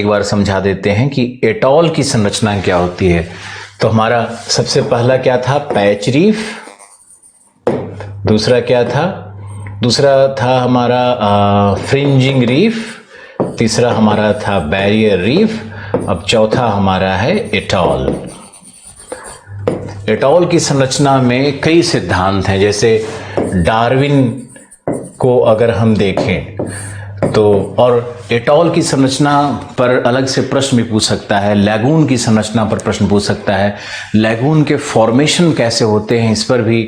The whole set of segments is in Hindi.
एक बार समझा देते हैं कि एटॉल की संरचना क्या होती है। तो हमारा सबसे पहला क्या था, पैच रीफ। दूसरा क्या था, दूसरा था हमारा फ्रिंजिंग रीफ। तीसरा हमारा था बैरियर रीफ। अब चौथा हमारा है एटॉल। एटॉल की संरचना में कई सिद्धांत हैं, जैसे डार्विन को अगर हम देखें तो, और एटॉल की संरचना पर अलग से प्रश्न भी पूछ सकता है, लैगून की संरचना पर प्रश्न पूछ सकता है, लैगून के फॉर्मेशन कैसे होते हैं इस पर भी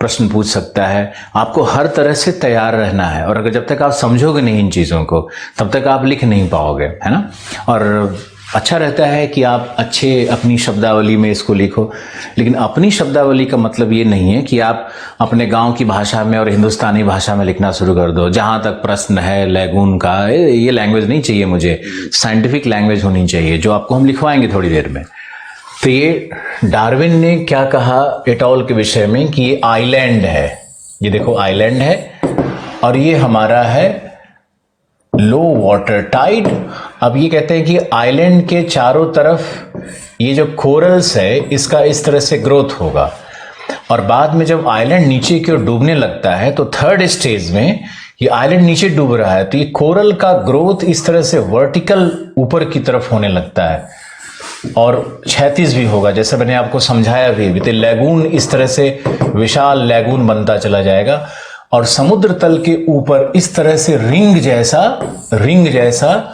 प्रश्न पूछ सकता है। आपको हर तरह से तैयार रहना है, और अगर जब तक आप समझोगे नहीं इन चीज़ों को तब तक आप लिख नहीं पाओगे, है ना। और अच्छा रहता है कि आप अच्छे अपनी शब्दावली में इसको लिखो, लेकिन अपनी शब्दावली का मतलब ये नहीं है कि आप अपने गांव की भाषा में और हिंदुस्तानी भाषा में लिखना शुरू कर दो। जहां तक प्रश्न है लैगून का, ये लैंग्वेज नहीं चाहिए मुझे, साइंटिफिक लैंग्वेज होनी चाहिए, जो आपको हम लिखवाएंगे थोड़ी देर में। तो ये डार्विन ने क्या कहा एटॉल के विषय में कि ये आइलैंड है, ये देखो आइलैंड है, और ये हमारा है लो वाटर टाइड। अब ये कहते हैं कि आइलैंड के चारों तरफ ये जो कोरल्स है इसका इस तरह से ग्रोथ होगा, और बाद में जब आइलैंड नीचे की ओर डूबने लगता है तो थर्ड स्टेज में ये आइलैंड नीचे डूब रहा है तो ये कोरल का ग्रोथ इस तरह से वर्टिकल ऊपर की तरफ होने लगता है और क्षैतिज भी होगा, जैसे मैंने आपको समझाया भी। तो लैगून इस तरह से विशाल लैगून बनता चला जाएगा, और समुद्र तल के ऊपर इस तरह से रिंग जैसा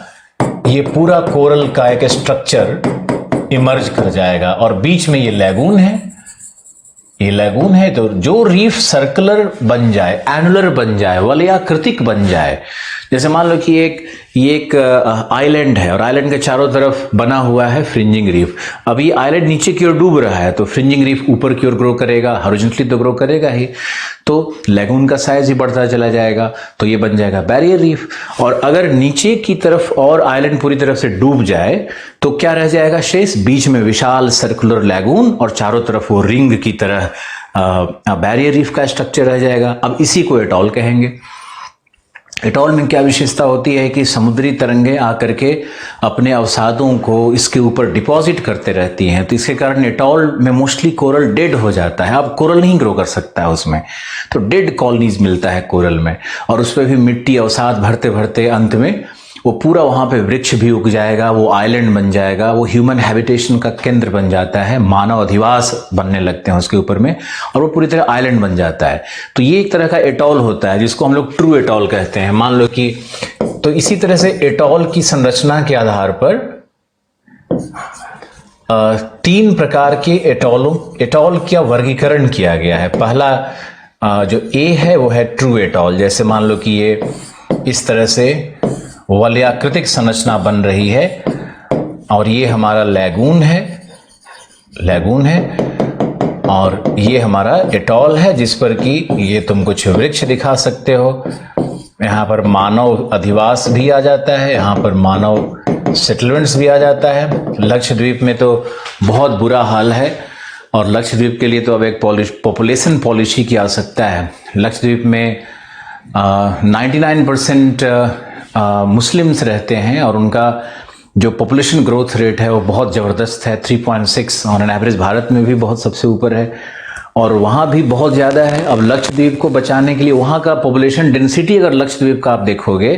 ये पूरा कोरल का एक स्ट्रक्चर इमर्ज कर जाएगा, और बीच में ये लैगून है। ये लैगून है तो जो रीफ सर्कुलर बन जाए, एनुलर बन जाए, वलयाकृतिक बन जाए, जैसे मान लो कि ये एक आइलैंड है और आइलैंड के चारों तरफ बना हुआ है फ्रिंजिंग रीफ। अब ये आइलैंड नीचे की ओर डूब रहा है तो फ्रिंजिंग रीफ ऊपर की ओर ग्रो करेगा, हॉरिजॉन्टली तो ग्रो करेगा ही, तो लैगून का साइज ही बढ़ता चला जाएगा, तो ये बन जाएगा बैरियर रीफ। और अगर नीचे की तरफ और आइलैंड पूरी तरफ से डूब जाए तो क्या रह जाएगा शेष, बीच में विशाल सर्कुलर लैगून और चारों तरफ वो रिंग की तरह बैरियर रीफ का स्ट्रक्चर रह जाएगा। अब इसी को एटॉल कहेंगे। एटॉल में क्या विशेषता होती है कि समुद्री तरंगें आकर के अपने अवसादों को इसके ऊपर डिपॉजिट करते रहती हैं, तो इसके कारण एटॉल में मोस्टली कोरल डेड हो जाता है। अब कोरल नहीं ग्रो कर सकता है उसमें, तो डेड कॉलोनीज मिलता है कोरल में, और उस पर भी मिट्टी अवसाद भरते भरते अंत में वो पूरा वहाँ पे वृक्ष भी उग जाएगा, वो आइलैंड बन जाएगा, वो ह्यूमन हैबिटेशन का केंद्र बन जाता है, मानव अधिवास बनने लगते हैं उसके ऊपर में, और वो पूरी तरह आइलैंड बन जाता है। तो ये एक तरह का एटॉल होता है जिसको हम लोग ट्रू एटॉल कहते हैं, मान लो कि। तो इसी तरह से एटॉल की संरचना के आधार पर तीन प्रकार के एटॉल का वर्गीकरण किया गया है। पहला जो ए है वो है ट्रू एटॉल, जैसे मान लो कि ये इस तरह से वलयाकृतिक संरचना बन रही है, और ये हमारा लैगून है, और ये हमारा एटॉल है जिस पर कि ये तुम कुछ वृक्ष दिखा सकते हो। यहाँ पर मानव अधिवास भी आ जाता है, यहाँ पर मानव सेटलमेंट्स भी आ जाता है। लक्षद्वीप में तो बहुत बुरा हाल है, और लक्षद्वीप के लिए तो अब एक पॉपुलेशन पॉलिसी की आवश्यकता है। लक्षद्वीप में 99% मुस्लिम्स रहते हैं, और उनका जो पॉपुलेशन ग्रोथ रेट है वो बहुत ज़बरदस्त है, 3.6 ऑन एन एवरेज। भारत में भी बहुत सबसे ऊपर है, और वहाँ भी बहुत ज़्यादा है। अब लक्षद्वीप को बचाने के लिए वहाँ का पॉपुलेशन डेंसिटी अगर लक्षद्वीप का आप देखोगे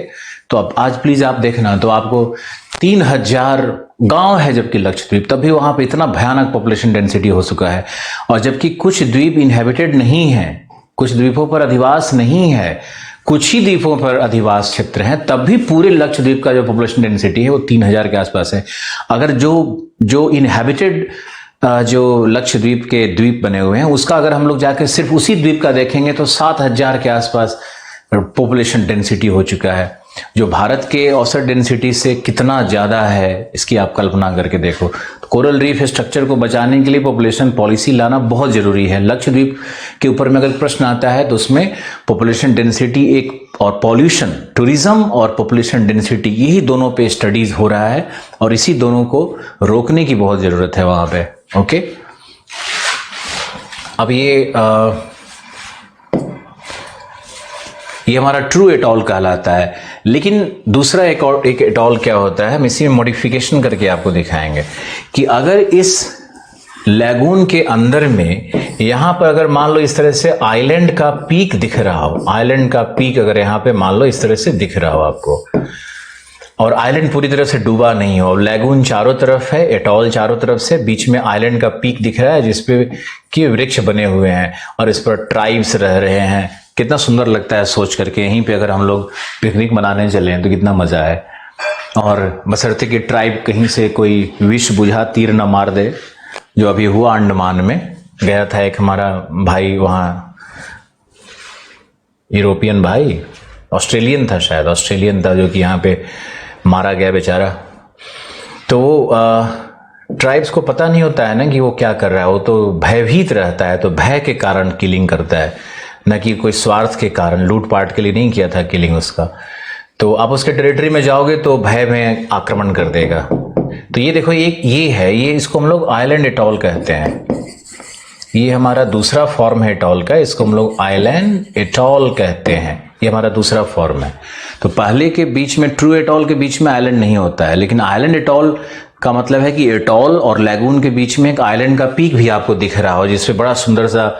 तो अब आज प्लीज़ आप देखना, तो आपको 3000 गांव है जबकि लक्षद्वीप, तब भी वहाँ पे इतना भयानक पॉपुलेशन डेंसिटी हो चुका है। और जबकि कुछ द्वीप इनहेबिटेड नहीं है, कुछ द्वीपों पर अधिवास नहीं है, कुछ ही द्वीपों पर अधिवास क्षेत्र हैं, तब भी पूरे लक्षद्वीप का जो पॉपुलेशन डेंसिटी है वो 3000 के आसपास है। अगर जो इनहेबिटेड जो लक्षद्वीप के द्वीप बने हुए हैं उसका अगर हम लोग जाकर सिर्फ उसी द्वीप का देखेंगे तो 7000 के आसपास पॉपुलेशन डेंसिटी हो चुका है, जो भारत के औसत डेंसिटी से कितना ज़्यादा है इसकी आप कल्पना करके देखो। तो कोरल रीफ स्ट्रक्चर को बचाने के लिए पॉपुलेशन पॉलिसी लाना बहुत ज़रूरी है। लक्षद्वीप के ऊपर में अगर प्रश्न आता है तो उसमें पॉपुलेशन डेंसिटी एक, और पॉल्यूशन, टूरिज्म और पॉपुलेशन डेंसिटी, यही दोनों पे स्टडीज हो रहा है, और इसी दोनों को रोकने की बहुत ज़रूरत है वहाँ पे। ओके, अब ये हमारा ट्रू एटॉल कहलाता है। लेकिन दूसरा एक एटॉल क्या होता है, हम इसी में मॉडिफिकेशन करके आपको दिखाएंगे कि अगर इस लैगून के अंदर में यहाँ पर अगर मान लो इस तरह से आइलैंड का पीक दिख रहा हो, आइलैंड का पीक अगर यहाँ पे मान लो इस तरह से दिख रहा हो आपको, और आइलैंड पूरी तरह से डूबा नहीं हो, लैगून चारों तरफ है, एटॉल चारों तरफ से, बीच में आइलैंड का पीक दिख रहा है जिसपे कि वृक्ष बने हुए हैं और इस पर ट्राइब्स रह रहे हैं। कितना सुंदर लगता है सोच करके, यहीं पे अगर हम लोग पिकनिक मनाने चले तो कितना मजा है। और बशर्ते कि ट्राइब कहीं से कोई विष बुझा तीर न मार दे, जो अभी हुआ अंडमान में। गया था एक हमारा भाई वहाँ, यूरोपियन भाई, ऑस्ट्रेलियन था शायद, ऑस्ट्रेलियन था, जो कि यहाँ पे मारा गया बेचारा। तो ट्राइब्स को पता नहीं होता है ना कि वो क्या कर रहा है, वो तो भयभीत रहता है, तो भय के कारण किलिंग करता है, न कि कोई स्वार्थ के कारण, लूटपाट के लिए नहीं किया था किलिंग उसका। तो आप उसके टेरिटरी में जाओगे तो भय में आक्रमण कर देगा। तो ये देखो, ये है, ये इसको हम लोग आइलैंड एटॉल कहते हैं। ये हमारा दूसरा फॉर्म है एटॉल का, इसको हम लोग आइलैंड एटॉल कहते हैं। ये हमारा दूसरा फॉर्म है। तो पहले के बीच में, ट्रू एटॉल के बीच में आइलैंड नहीं होता है, लेकिन आइलैंड एटॉल का मतलब है कि एटॉल और लैगून के बीच में एक आइलैंड का पीक भी आपको दिख रहा हो, जिसपे बड़ा सुंदर सा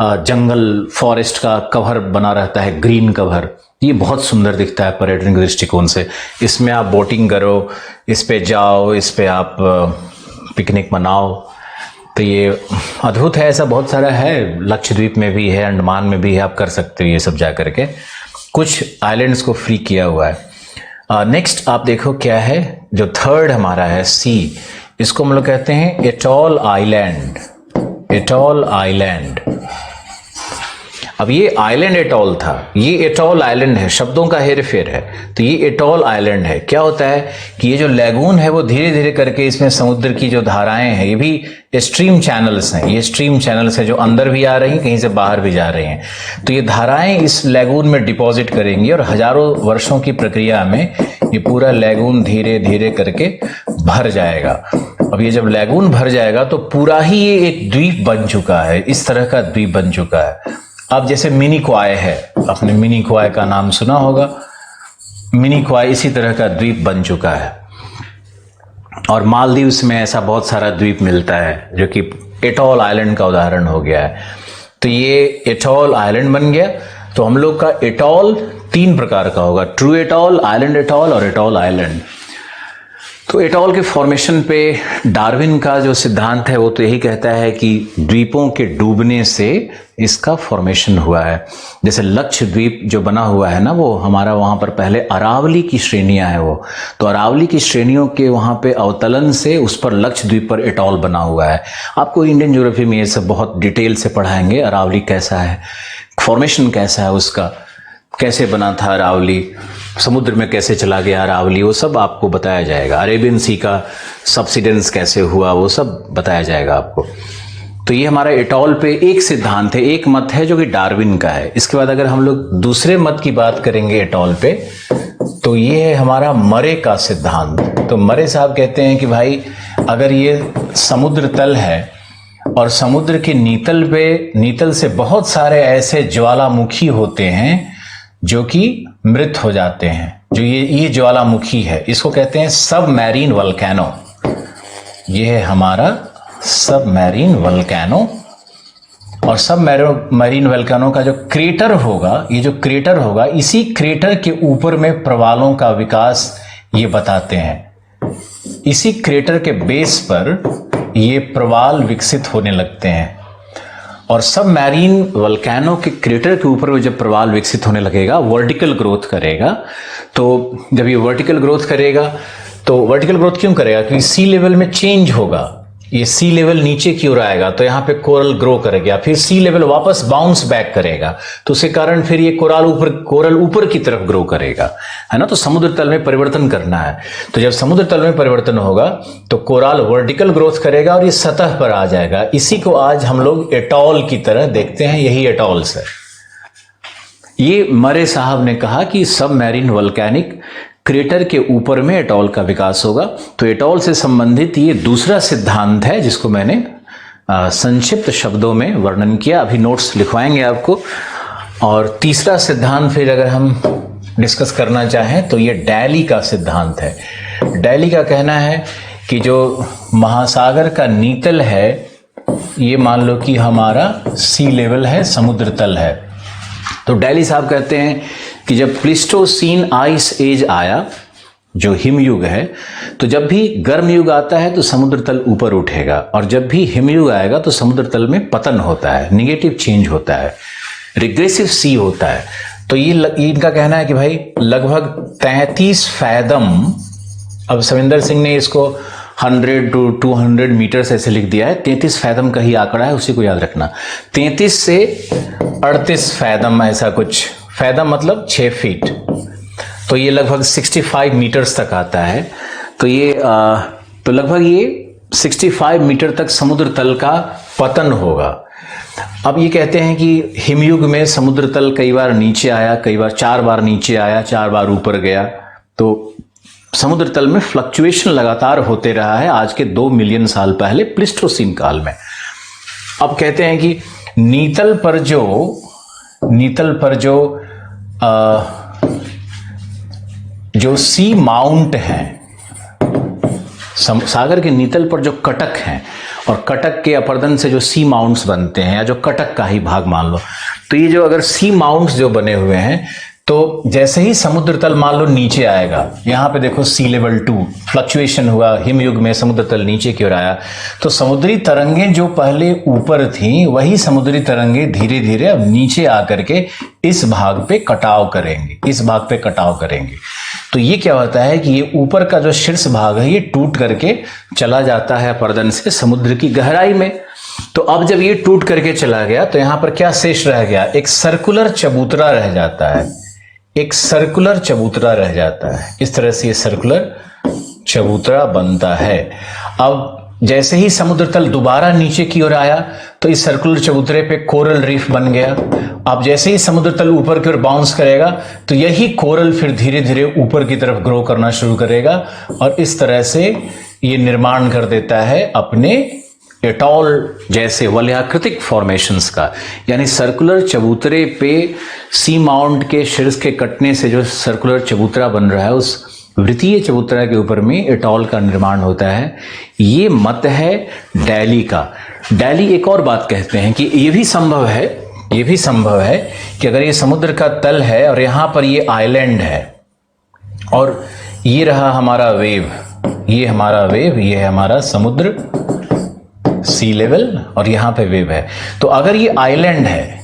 जंगल फॉरेस्ट का कवर बना रहता है, ग्रीन कवर। ये बहुत सुंदर दिखता है पर्यटन के दृष्टिकोण से। इसमें आप बोटिंग करो, इस पे जाओ, इस पे आप पिकनिक मनाओ, तो ये अद्भुत है। ऐसा बहुत सारा है, लक्षद्वीप में भी है, अंडमान में भी है, आप कर सकते हो ये सब जा करके। कुछ आइलैंड्स को फ्री किया हुआ है। नेक्स्ट आप देखो क्या है, जो थर्ड हमारा है सी, इसको हम लोग कहते हैं एटॉल आइलैंड। Atoll island. अब ये आइलैंड एटॉल था, ये एटॉल आइलैंड है, शब्दों का हेर फेर है। तो ये एटॉल आइलैंड है। क्या होता है कि ये जो लैगून है वो धीरे धीरे करके इसमें समुद्र की जो धाराएं हैं, ये भी स्ट्रीम चैनल्स हैं, ये स्ट्रीम चैनल्स हैं जो अंदर भी आ रही हैं, कहीं से बाहर भी जा रही हैं। तो ये धाराएं इस लैगून में डिपॉजिट करेंगी और हजारों वर्षों की प्रक्रिया में ये पूरा लैगून धीरे धीरे करके भर जाएगा। अब ये जब लैगून भर जाएगा तो पूरा ही ये एक द्वीप बन चुका है, इस तरह का द्वीप बन चुका है। अब जैसे मिनी क्वाय है, आपने मिनी क्वाय का नाम सुना होगा, मिनी क्वाय इसी तरह का द्वीप बन चुका है। और मालदीव्स में ऐसा बहुत सारा द्वीप मिलता है जो कि एटॉल आइलैंड का उदाहरण हो गया है। तो ये एटॉल आइलैंड बन गया। तो हम लोग का एटॉल 3 प्रकार का होगा, ट्रू एटॉल, आइलैंड एटॉल और एटॉल आइलैंड। तो एटॉल के फॉर्मेशन पे डार्विन का जो सिद्धांत है वो तो यही कहता है कि द्वीपों के डूबने से इसका फॉर्मेशन हुआ है। जैसे लक्षद्वीप जो बना हुआ है ना, वो हमारा वहाँ पर पहले अरावली की श्रेणियाँ हैं वो, तो अरावली की श्रेणियों के वहाँ पे अवतलन से उस पर लक्षद्वीप पर एटॉल बना हुआ है। आपको इंडियन ज्योग्राफी में ये सब बहुत डिटेल से पढ़ाएंगे, अरावली कैसा है, फॉर्मेशन कैसा है उसका, कैसे बना था अरावली, समुद्र में कैसे चला गया अरावली, वो सब आपको बताया जाएगा। अरेबियन सी का सबसिडेंस कैसे हुआ, वो सब बताया जाएगा आपको। तो ये हमारा एटॉल पे एक सिद्धांत है, एक मत है जो कि डार्विन का है। इसके बाद अगर हम लोग दूसरे मत की बात करेंगे एटॉल पे, तो ये है हमारा मरे का सिद्धांत। तो मरे साहब कहते हैं कि भाई अगर ये समुद्र तल है और समुद्र के नीतल से बहुत सारे ऐसे ज्वालामुखी होते हैं जो कि मृत हो जाते हैं, जो ये ज्वालामुखी है, इसको कहते हैं सबमरीन वल्केनो। ये है हमारा सबमरीन वल्केनो। और सबमरीन वल्केनो का जो क्रेटर होगा, ये जो क्रेटर होगा, इसी क्रेटर के ऊपर में प्रवालों का विकास ये बताते हैं। इसी क्रेटर के बेस पर ये प्रवाल विकसित होने लगते हैं। और सबमरीन वल्केनो के क्रेटर के ऊपर में जब प्रवाल विकसित होने लगेगा, वर्टिकल ग्रोथ करेगा। तो जब ये वर्टिकल ग्रोथ करेगा, तो वर्टिकल ग्रोथ क्यों करेगा? क्योंकि सी लेवल में चेंज होगा, ये सी लेवल नीचे की ओर आएगा, तो यहाँ पे कोरल ग्रो करेगा, फिर सी लेवल वापस बाउंस बैक करेगा, तो उसके कारण फिर ये कोरल ऊपर की तरफ ग्रो करेगा, है ना। तो समुद्र तल में परिवर्तन करना है, तो जब समुद्र तल में परिवर्तन होगा तो कोरल वर्टिकल ग्रोथ करेगा और ये सतह पर आ जाएगा। इसी को आज हम लोग एटॉल की तरह देखते हैं, यही एटॉल्स है। ये मरे साहब ने कहा कि सबमरीन वोल्केनिक क्रेटर के ऊपर में एटॉल का विकास होगा। तो एटॉल से संबंधित ये दूसरा सिद्धांत है जिसको मैंने संक्षिप्त शब्दों में वर्णन किया, अभी नोट्स लिखवाएंगे आपको। और तीसरा सिद्धांत फिर अगर हम डिस्कस करना चाहें तो ये डैली का सिद्धांत है। डैली का कहना है कि जो महासागर का नीतल है, ये मान लो कि हमारा सी लेवल है, समुद्र तल है। तो डैली साहब कहते हैं कि जब प्लीस्टोसीन आइस एज आया, जो हिमयुग है, तो जब भी गर्म युग आता है तो समुद्र तल ऊपर उठेगा, और जब भी हिमयुग आएगा तो समुद्र तल में पतन होता है, निगेटिव चेंज होता है, रिग्रेसिव सी होता है। तो ये इनका कहना है कि भाई लगभग 33 फैदम, अब सविंदर सिंह ने इसको 100 to 200 मीटर्स ऐसे लिख दिया है, 33 फैदम का ही आंकड़ा है, उसी को याद रखना। 33 से 38 फैदम, ऐसा कुछ, फैदम मतलब 6 फीट, तो ये लगभग 65 मीटर्स तक आता है। तो ये तो लगभग ये 65 मीटर तक समुद्र तल का पतन होगा। अब ये कहते हैं कि हिमयुग में समुद्र तल कई बार नीचे आया, कई बार 4 बार नीचे आया, 4 बार ऊपर गया, तो समुद्र तल में फ्लक्चुएशन लगातार होते रहा है आज के 2 मिलियन साल पहले प्लीस्टोसीन काल में। अब कहते हैं कि नीतल पर जो सी माउंट है, सागर के नीतल पर जो कटक हैं, और कटक के अपर्दन से जो सी माउंट्स बनते हैं, या जो कटक का ही भाग मान लो, तो ये जो अगर सी माउंट्स जो बने हुए हैं, तो जैसे ही समुद्र तल मान लो नीचे आएगा, यहां पे देखो सी लेवल 2 फ्लक्चुएशन हुआ, हिमयुग में समुद्र तल नीचे की ओर आया, तो समुद्री तरंगें जो पहले ऊपर थी, वही समुद्री तरंगें धीरे धीरे अब नीचे आकर के इस भाग पे कटाव करेंगे, तो ये क्या होता है कि ये ऊपर का जो शीर्ष भाग है, ये टूट करके चला जाता है अपर्दन से समुद्र की गहराई में। तो अब जब ये टूट करके चला गया, तो यहां पर क्या शेष रह गया? एक सर्कुलर चबूतरा रह जाता है, इस तरह से ये सर्कुलर चबूतरा बनता है। अब जैसे ही समुद्र तल दोबारा नीचे की ओर आया, तो इस सर्कुलर चबूतरे पे कोरल रीफ बन गया। अब जैसे ही समुद्र तल ऊपर की ओर बाउंस करेगा, तो यही कोरल फिर धीरे धीरे ऊपर की तरफ ग्रो करना शुरू करेगा, और इस तरह से ये निर्माण कर देता है अपने एटॉल जैसे वलयाकृतिक फॉर्मेशंस का। यानी सर्कुलर चबूतरे पे सी माउंट के शीर्ष के कटने से जो सर्कुलर चबूतरा बन रहा है, उस वृत्तीय चबूतरा के ऊपर में एटॉल का निर्माण होता है। ये मत है डैली का। डैली एक और बात कहते हैं कि ये भी संभव है कि अगर ये समुद्र का तल है और यहाँ पर ये आइलैंड है, और ये रहा हमारा वेव, ये है हमारा समुद्र सी लेवल, और यहां पे वेव है। तो अगर ये आइलैंड है,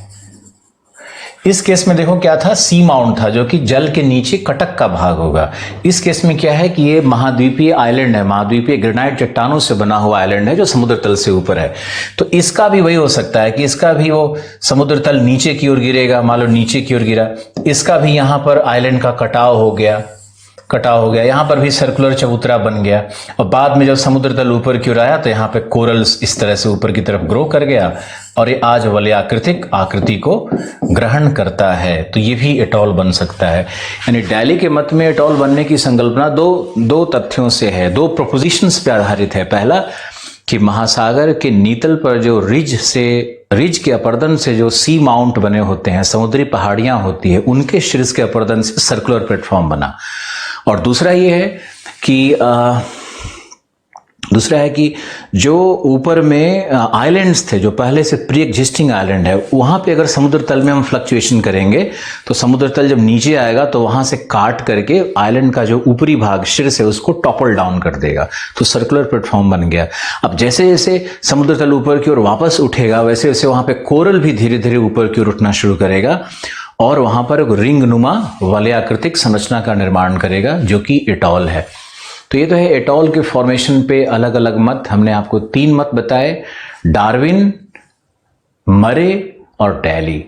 इस केस में देखो क्या था, सी माउंट था, जो कि जल के नीचे कटक का भाग होगा। इस केस में क्या है कि ये महाद्वीपीय आइलैंड है, महाद्वीपीय ग्रेनाइट चट्टानों से बना हुआ आइलैंड है, जो समुद्र तल से ऊपर है। तो इसका भी वही हो सकता है कि इसका भी वो समुद्र तल नीचे की ओर गिरेगा, मान लो नीचे की ओर गिरा, इसका भी यहां पर आइलैंड का कटाव हो गया, यहां पर भी सर्कुलर चबूतरा बन गया, और बाद में जब समुद्र तल ऊपर की ओर आया, तो यहां पे कोरल्स इस तरह से ऊपर की तरफ ग्रो कर गया, और ये आज वलयाकृतिक आकृति को ग्रहण करता है। तो ये भी एटॉल बन सकता है। यानी डैली के मत में एटॉल बनने की संकल्पना दो तथ्यों से है, 2 प्रोपोजिशंस पे आधारित है। पहला कि महासागर के नीतल पर जो रिज के अपर्दन से जो सी माउंट बने होते हैं, समुद्री पहाड़ियां होती है, उनके शीर्ष के अपर्दन से सर्कुलर प्लेटफॉर्म बना। और दूसरा ये है कि जो ऊपर में आइलैंड्स थे, जो पहले से प्री एग्जिस्टिंग आइलैंड है, वहां पे अगर समुद्र तल में हम फ्लक्चुएशन करेंगे, तो समुद्र तल जब नीचे आएगा, तो वहां से काट करके आइलैंड का जो ऊपरी भाग शीर्ष है, उसको टॉपल डाउन कर देगा, तो सर्कुलर प्लेटफॉर्म बन गया। अब जैसे जैसे समुद्र तल ऊपर की ओर वापस उठेगा, वैसे वैसे वहां पे कोरल भी धीरे धीरे ऊपर की ओर उठना शुरू करेगा, और वहां पर एक रिंग नुमा वलयाकृतिक संरचना का निर्माण करेगा, जो कि एटॉल है। तो ये तो है एटॉल के फॉर्मेशन पे अलग अलग मत। हमने आपको 3 मत बताए, डार्विन, मरे और डैली।